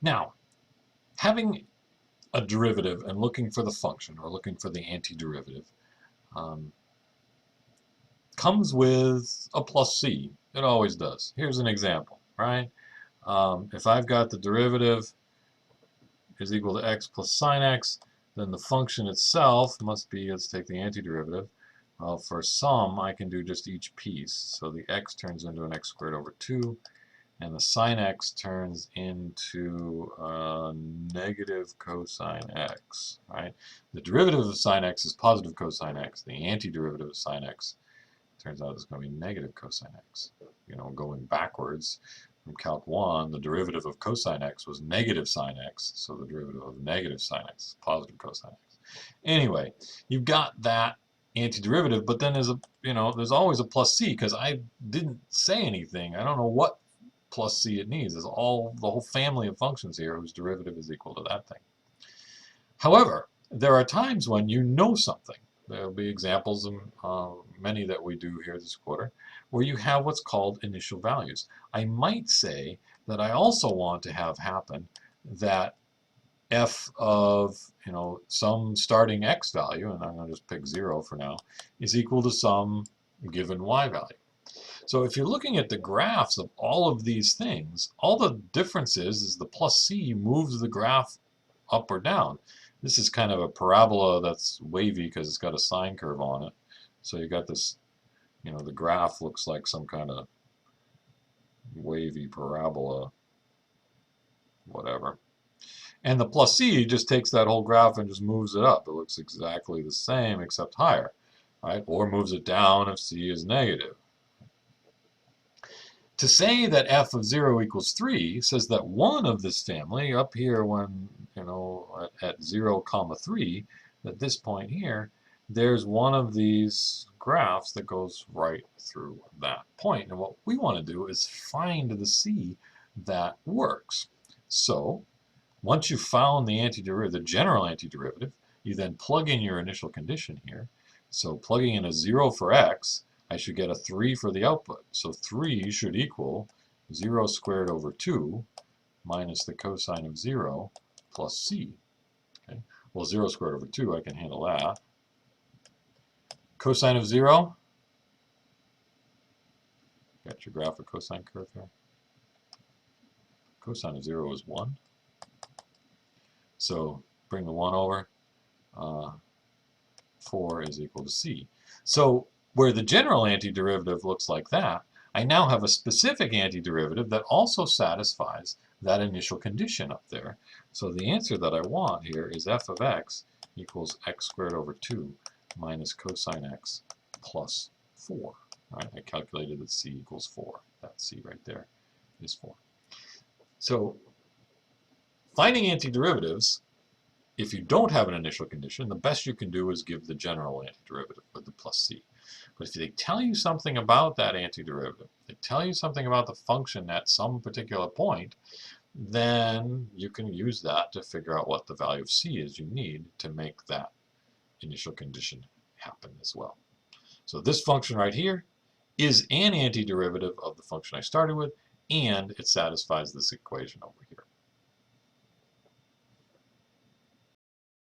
Now, having a derivative and looking for the function or looking for the antiderivative um, comes with a plus c. It always does. Here's an example, right? If I've got the derivative is equal to x plus sine x, then the function itself must be, let's take the antiderivative. Well, for sum, I can do just each piece. So the x turns into an x squared over 2, and the sine x turns into negative cosine x, right? The derivative of sine x is positive cosine x. The antiderivative of sine x turns out it's going to be negative cosine x. You know, going backwards from Calc 1, the derivative of cosine x was negative sine x, so the derivative of negative sine x is positive cosine x. Anyway, you've got that antiderivative, but then there's always a plus c because I didn't say anything. I don't know what plus c it needs. There's the whole family of functions here whose derivative is equal to that thing. However, there are times when you know something. There will be examples, many that we do here this quarter, where you have what's called initial values. I might say that I also want to have happen that f of some starting x value, and I'm going to just pick 0 for now, is equal to some given y value. So if you're looking at the graphs of all of these things, all the difference is the plus c moves the graph up or down. This is kind of a parabola that's wavy because it's got a sine curve on it. So you got this, the graph looks like some kind of wavy parabola, whatever. And the plus c just takes that whole graph and just moves it up. It looks exactly the same except higher, right? Or moves it down if c is negative. To say that f of 0 equals 3 says that one of this family up here when, at 0, comma 3, at this point here, there's one of these graphs that goes right through that point. And what we want to do is find the c that works. So once you've found the antiderivative, the general antiderivative, you then plug in your initial condition here. So plugging in a 0 for x, I should get a 3 for the output. So 3 should equal 0 squared over 2 minus the cosine of 0 plus c. Okay. Well, 0 squared over 2, I can handle that. Cosine of 0, got your graph of cosine curve here. Cosine of 0 is 1. So bring the 1 over. 4 is equal to c. So where the general antiderivative looks like that, I now have a specific antiderivative that also satisfies that initial condition up there. So the answer that I want here is f of x equals x squared over 2 minus cosine x plus 4. Right? I calculated that c equals 4. That c right there is 4. So finding antiderivatives, if you don't have an initial condition, the best you can do is give the general antiderivative with the plus c. But if they tell you something about that antiderivative, they tell you something about the function at some particular point, then you can use that to figure out what the value of c is you need to make that initial condition happen as well. So this function right here is an antiderivative of the function I started with, and it satisfies this equation over here.